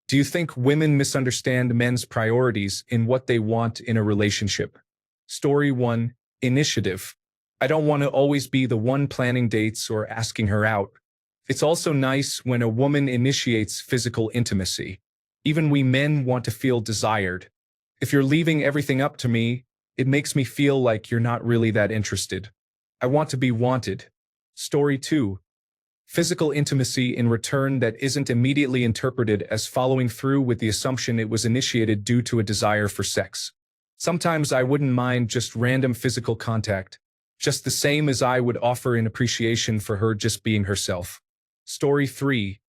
Do you think women misunderstand men's priorities in what they want in a relationship? Story 1. Initiative. I don't want to always be the one planning dates or asking her out. It's also nice when a woman initiates physical intimacy. Even we men want to feel desired. If you're leaving everything up to me, it makes me feel like you're not really that interested. I want to be wanted. Story 2. Physical intimacy in return that isn't immediately interpreted as following through with the assumption it was initiated due to a desire for sex. Sometimes I wouldn't mind just random physical contact, just the same as I would offer in appreciation for her just being herself. Story 3.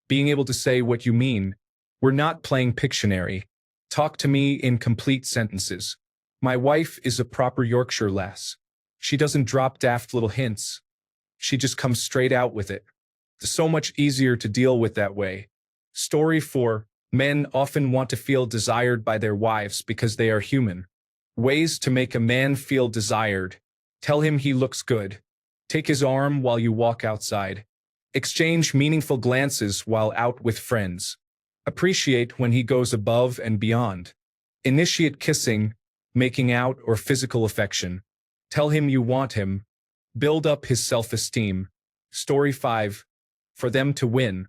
Being able to say what you mean. We're not playing Pictionary. Talk to me in complete sentences. My wife is a proper Yorkshire lass. She doesn't drop daft little hints. She just comes straight out with it. It's so much easier to deal with that way. Story 4. Men often want to feel desired by their wives because they are human. Ways to make a man feel desired. Tell him he looks good. Take his arm while you walk outside. Exchange meaningful glances while out with friends. Appreciate when he goes above and beyond. Initiate kissing, making out, or physical affection. Tell him you want him. Build up his self-esteem. Story 5. For them to win.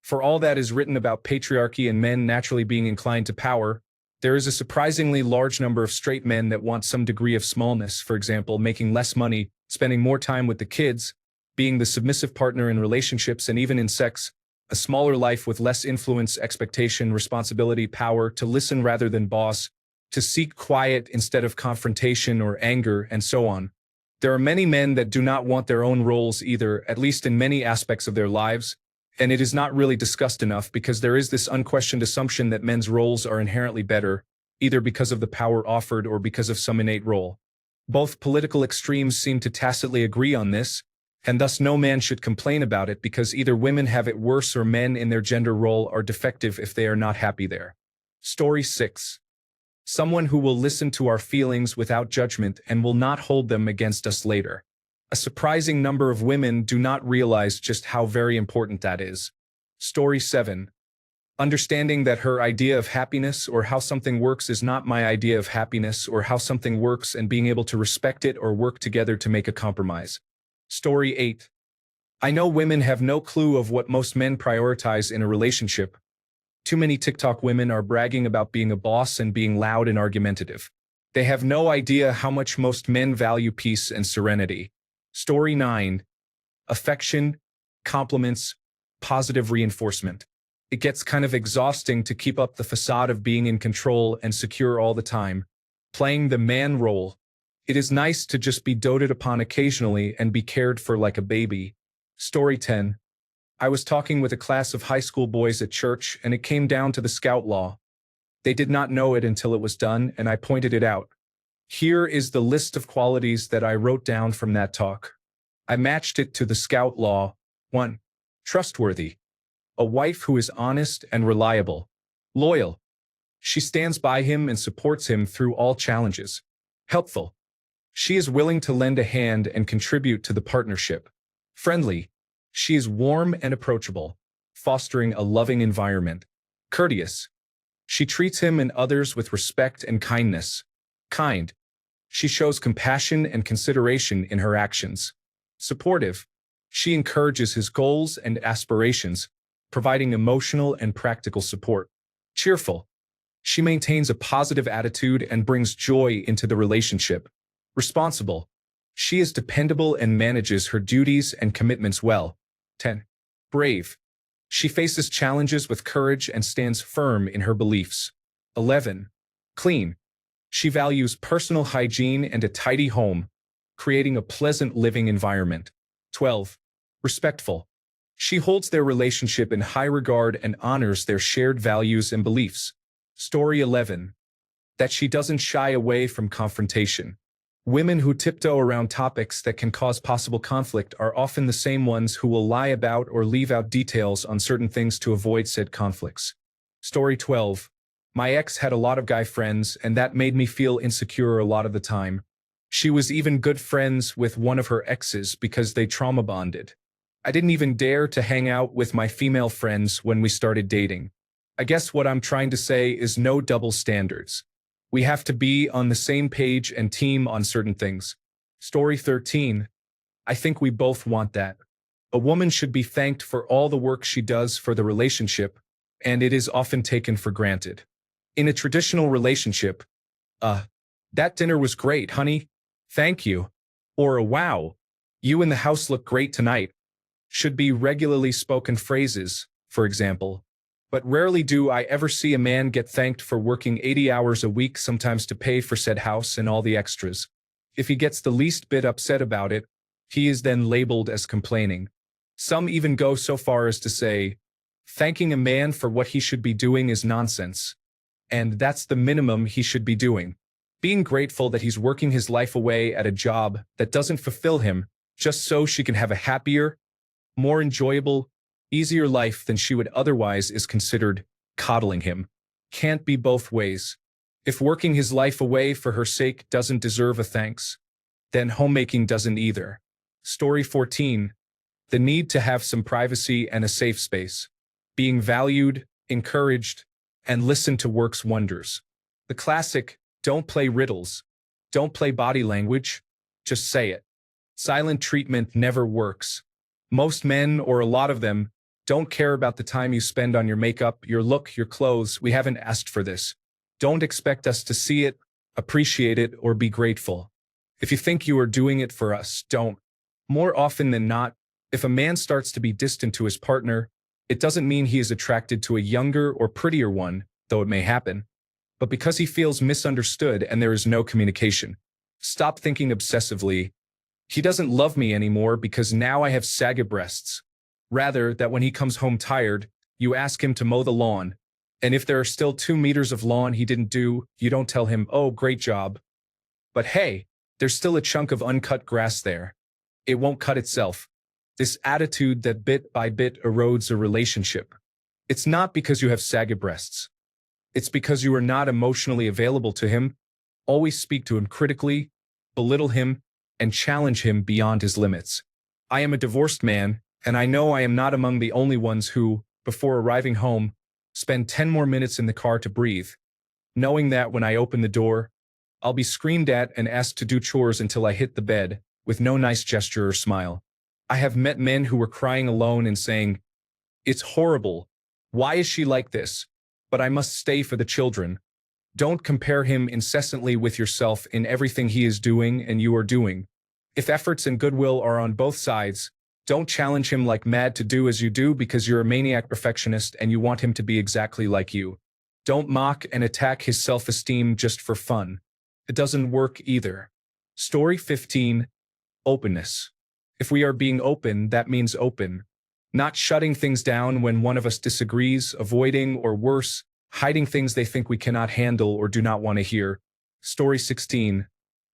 For all that is written about patriarchy and men naturally being inclined to power, there is a surprisingly large number of straight men that want some degree of smallness, for example, making less money, spending more time with the kids, being the submissive partner in relationships and even in sex, a smaller life with less influence, expectation, responsibility, power, to listen rather than boss, to seek quiet instead of confrontation or anger, and so on. There are many men that do not want their own roles either, at least in many aspects of their lives, and it is not really discussed enough because there is this unquestioned assumption that men's roles are inherently better, either because of the power offered or because of some innate role. Both political extremes seem to tacitly agree on this, and thus no man should complain about it because either women have it worse or men in their gender role are defective if they are not happy there. Story 6. Someone who will listen to our feelings without judgment and will not hold them against us later. A surprising number of women do not realize just how very important that is. Story 7. Understanding that her idea of happiness or how something works is not my idea of happiness or how something works, and being able to respect it or work together to make a compromise. Story 8. I know women have no clue of what most men prioritize in a relationship. Too many TikTok women are bragging about being a boss and being loud and argumentative. They have no idea how much most men value peace and serenity. Story 9. Affection, compliments, positive reinforcement. It gets kind of exhausting to keep up the facade of being in control and secure all the time, playing the man role. It is nice to just be doted upon occasionally and be cared for like a baby. Story 10. I was talking with a class of high school boys at church, and it came down to the scout law. They did not know it until it was done, and I pointed it out. Here is the list of qualities that I wrote down from that talk. I matched it to the scout law. 1. Trustworthy. A wife who is honest and reliable. Loyal. She stands by him and supports him through all challenges. Helpful. She is willing to lend a hand and contribute to the partnership. Friendly. She is warm and approachable, fostering a loving environment. Courteous. She treats him and others with respect and kindness. Kind. She shows compassion and consideration in her actions. Supportive. She encourages his goals and aspirations, providing emotional and practical support. Cheerful. She maintains a positive attitude and brings joy into the relationship. Responsible. She is dependable and manages her duties and commitments well. 10. Brave. She faces challenges with courage and stands firm in her beliefs. 11. Clean. She values personal hygiene and a tidy home, creating a pleasant living environment. 12. Respectful. She holds their relationship in high regard and honors their shared values and beliefs. Story 11. That she doesn't shy away from confrontation. Women who tiptoe around topics that can cause possible conflict are often the same ones who will lie about or leave out details on certain things to avoid said conflicts. Story 12. My ex had a lot of guy friends, and that made me feel insecure a lot of the time. She was even good friends with one of her exes because they trauma bonded. I didn't even dare to hang out with my female friends when we started dating. I guess what I'm trying to say is no double standards. We have to be on the same page and team on certain things. Story 13. I think we both want that. A woman should be thanked for all the work she does for the relationship, and it is often taken for granted. In a traditional relationship, that dinner was great, honey. Thank you. Or a wow, you and the house look great tonight should be regularly spoken phrases, for example. But rarely do I ever see a man get thanked for working 80 hours a week, sometimes to pay for said house and all the extras. If he gets the least bit upset about it, he is then labeled as complaining. Some even go so far as to say, thanking a man for what he should be doing is nonsense. And that's the minimum he should be doing. Being grateful that he's working his life away at a job that doesn't fulfill him, just so she can have a happier, more enjoyable, easier life than she would otherwise, is considered coddling him. Can't be both ways. If working his life away for her sake doesn't deserve a thanks, then homemaking doesn't either. Story 14. The need to have some privacy and a safe space. Being valued, encouraged, and listened to works wonders. The classic, don't play riddles. Don't play body language. Just say it. Silent treatment never works. Most men, or a lot of them, don't care about the time you spend on your makeup, your look, your clothes. We haven't asked for this. Don't expect us to see it, appreciate it, or be grateful. If you think you are doing it for us, don't. More often than not, if a man starts to be distant to his partner, it doesn't mean he is attracted to a younger or prettier one, though it may happen, but because he feels misunderstood and there is no communication. Stop thinking obsessively, he doesn't love me anymore because now I have saggy breasts. Rather, that when he comes home tired, you ask him to mow the lawn, and if there are still 2 meters of lawn he didn't do, you don't tell him, oh, great job. But hey, there's still a chunk of uncut grass there. It won't cut itself. This attitude that bit by bit erodes a relationship. It's not because you have saggy breasts. It's because you are not emotionally available to him. Always speak to him critically, belittle him, and challenge him beyond his limits. I am a divorced man, and I know I am not among the only ones who, before arriving home, spend 10 more minutes in the car to breathe, knowing that when I open the door, I'll be screamed at and asked to do chores until I hit the bed, with no nice gesture or smile. I have met men who were crying alone and saying, it's horrible. Why is she like this? But I must stay for the children. Don't compare him incessantly with yourself in everything he is doing and you are doing. If efforts and goodwill are on both sides, don't challenge him like mad to do as you do because you're a maniac perfectionist and you want him to be exactly like you. Don't mock and attack his self-esteem just for fun. It doesn't work either. Story 15. Openness. If we are being open, that means open. Not shutting things down when one of us disagrees, avoiding, or worse, hiding things they think we cannot handle or do not want to hear. Story 16.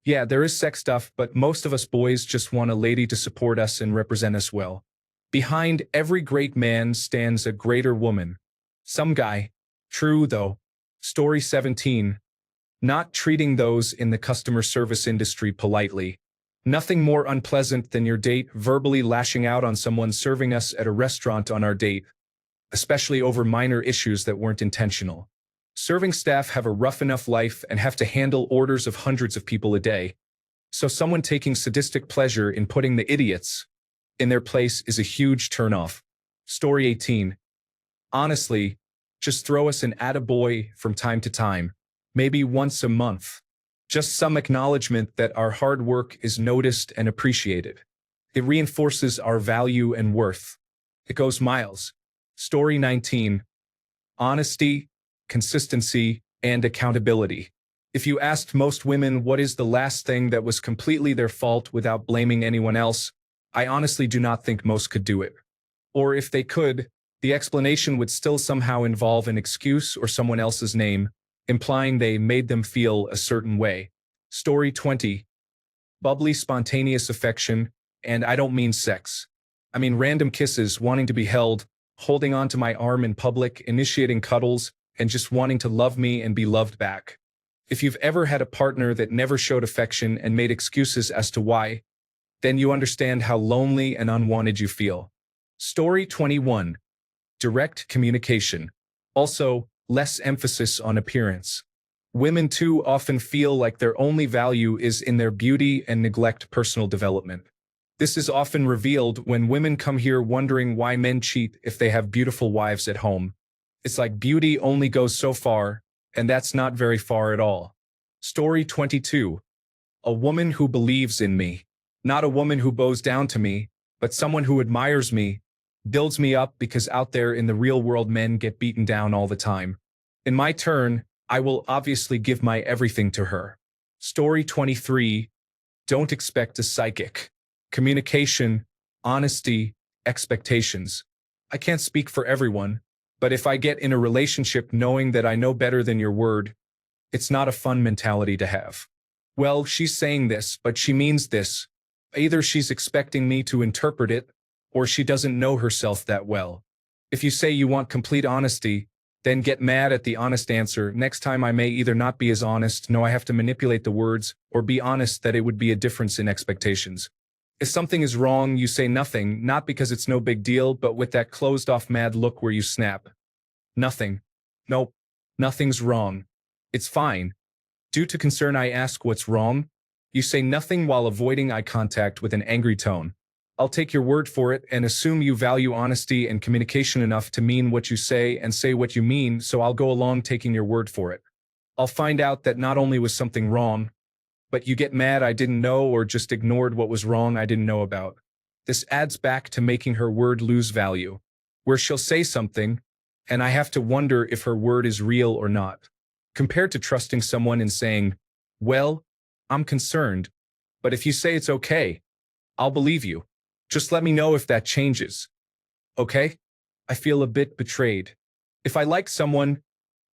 Yeah, there is sex stuff, but most of us boys just want a lady to support us and represent us well. Behind every great man stands a greater woman. Some guy. True, though. Story 17. Not treating those in the customer service industry politely. Nothing more unpleasant than your date verbally lashing out on someone serving us at a restaurant on our date, especially over minor issues that weren't intentional. Serving staff have a rough enough life and have to handle orders of hundreds of people a day. So someone taking sadistic pleasure in putting the idiots in their place is a huge turnoff. Story 18. Honestly, just throw us an attaboy from time to time, maybe once a month. Just some acknowledgement that our hard work is noticed and appreciated. It reinforces our value and worth. It goes miles. Story 19. Honesty, consistency, and accountability. If you asked most women what is the last thing that was completely their fault without blaming anyone else, I honestly do not think most could do it. Or if they could, the explanation would still somehow involve an excuse or someone else's name, implying they made them feel a certain way. Story 20. Bubbly, spontaneous affection, and I don't mean sex. I mean random kisses, wanting to be held, holding onto my arm in public, initiating cuddles, and just wanting to love me and be loved back. If you've ever had a partner that never showed affection and made excuses as to why, then you understand how lonely and unwanted you feel. Story 21. Direct communication. Also, less emphasis on appearance. Women too often feel like their only value is in their beauty and neglect personal development. This is often revealed when women come here wondering why men cheat if they have beautiful wives at home. It's like beauty only goes so far, and that's not very far at all. Story 22. A woman who believes in me. Not a woman who bows down to me, but someone who admires me, builds me up because out there in the real world men get beaten down all the time. In my turn, I will obviously give my everything to her. Story 23. Don't expect a psychic. Communication, honesty, expectations. I can't speak for everyone, but if I get in a relationship knowing that I know better than your word, it's not a fun mentality to have. Well, she's saying this, but she means this. Either she's expecting me to interpret it, or she doesn't know herself that well. If you say you want complete honesty, then get mad at the honest answer. Next time I may either not be as honest, no I have to manipulate the words, or be honest that it would be a difference in expectations. If something is wrong, you say nothing, not because it's no big deal, but with that closed-off mad look where you snap. Nothing. Nope. Nothing's wrong. It's fine. Due to concern I ask what's wrong. You say nothing while avoiding eye contact with an angry tone. I'll take your word for it and assume you value honesty and communication enough to mean what you say and say what you mean, so I'll go along taking your word for it. I'll find out that not only was something wrong, but you get mad I didn't know or just ignored what was wrong I didn't know about. This adds back to making her word lose value, where she'll say something, and I have to wonder if her word is real or not. Compared to trusting someone and saying, well, I'm concerned, but if you say it's okay, I'll believe you. Just let me know if that changes. Okay? I feel a bit betrayed. If I like someone,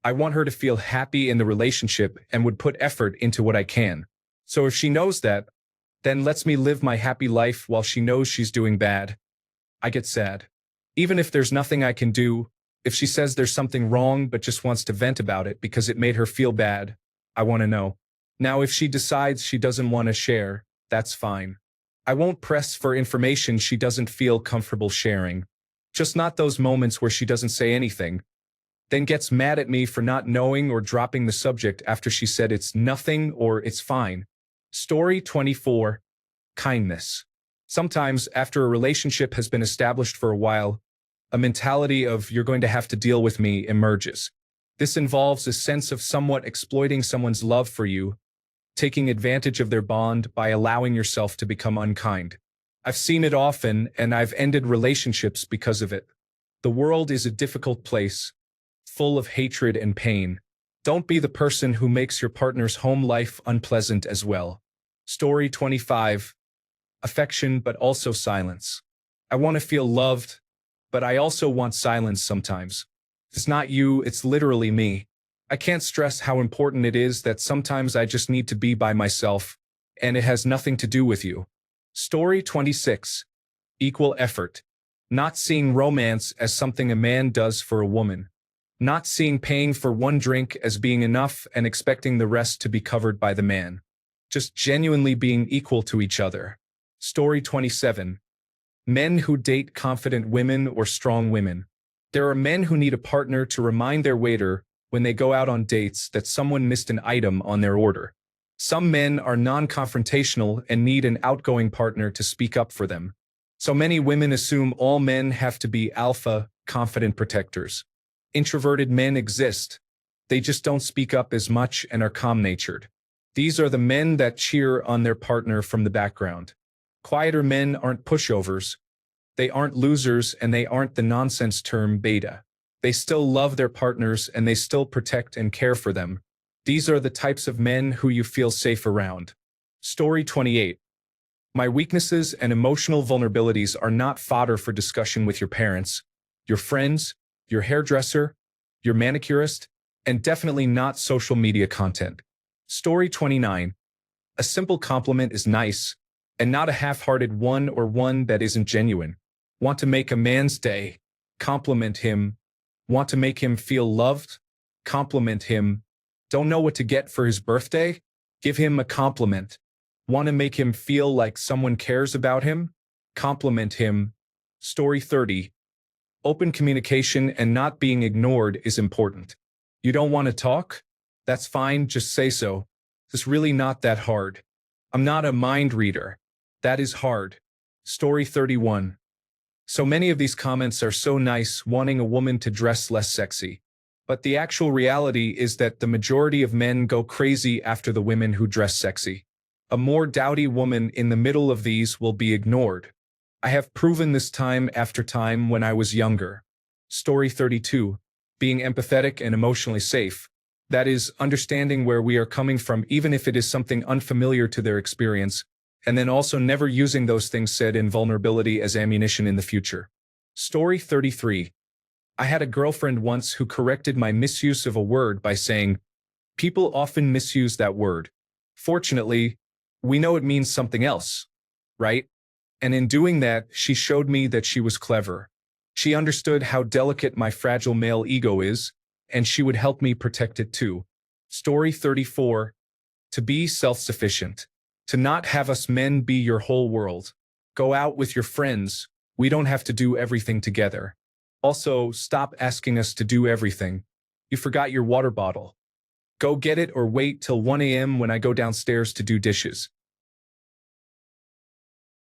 I want her to feel happy in the relationship and would put effort into what I can. So if she knows that, then lets me live my happy life while she knows she's doing bad. I get sad. Even if there's nothing I can do, if she says there's something wrong but just wants to vent about it because it made her feel bad, I want to know. Now if she decides she doesn't want to share, that's fine. I won't press for information she doesn't feel comfortable sharing. Just not those moments where she doesn't say anything, then gets mad at me for not knowing or dropping the subject after she said it's nothing or it's fine. Story 24. Kindness. Sometimes, after a relationship has been established for a while, a mentality of you're going to have to deal with me emerges. This involves a sense of somewhat exploiting someone's love for you, taking advantage of their bond by allowing yourself to become unkind. I've seen it often, and I've ended relationships because of it. The world is a difficult place, full of hatred and pain. Don't be the person who makes your partner's home life unpleasant as well. Story 25. Affection but also silence. I want to feel loved, but I also want silence sometimes. It's not you, it's literally me. I can't stress how important it is that sometimes I just need to be by myself, and it has nothing to do with you. Story 26. Equal effort. Not seeing romance as something a man does for a woman. Not seeing paying for one drink as being enough and expecting the rest to be covered by the man. Just genuinely being equal to each other. Story 27. Men who date confident women or strong women. There are men who need a partner to remind their waiter when they go out on dates that someone missed an item on their order. Some men are non-confrontational and need an outgoing partner to speak up for them. So many women assume all men have to be alpha, confident protectors. Introverted men exist. They just don't speak up as much and are calm-natured. These are the men that cheer on their partner from the background. Quieter men aren't pushovers. They aren't losers, and they aren't the nonsense term beta. They still love their partners and they still protect and care for them. These are the types of men who you feel safe around. Story 28. My weaknesses and emotional vulnerabilities are not fodder for discussion with your parents, your friends, your hairdresser, your manicurist, and definitely not social media content. Story 29. A simple compliment is nice, and not a half-hearted one or one that isn't genuine. Want to make a man's day? Compliment him. Want to make him feel loved? Compliment him. Don't know what to get for his birthday? Give him a compliment. Want to make him feel like someone cares about him? Compliment him. Story 30. Open communication and not being ignored is important. You don't want to talk? That's fine, just say so. It's really not that hard. I'm not a mind reader. That is hard. Story 31. So many of these comments are so nice, wanting a woman to dress less sexy. But the actual reality is that the majority of men go crazy after the women who dress sexy. A more dowdy woman in the middle of these will be ignored. I have proven this time after time when I was younger. Story 32. Being empathetic and emotionally safe. That is, understanding where we are coming from even if it is something unfamiliar to their experience, and then also never using those things said in vulnerability as ammunition in the future. Story 33. I had a girlfriend once who corrected my misuse of a word by saying, "People often misuse that word. Fortunately, we know it means something else, right?" And in doing that, she showed me that she was clever. She understood how delicate my fragile male ego is, and she would help me protect it too. Story 34. To be self-sufficient. To not have us men be your whole world. Go out with your friends. We don't have to do everything together. Also, stop asking us to do everything. You forgot your water bottle. Go get it or wait till 1 a.m. when I go downstairs to do dishes.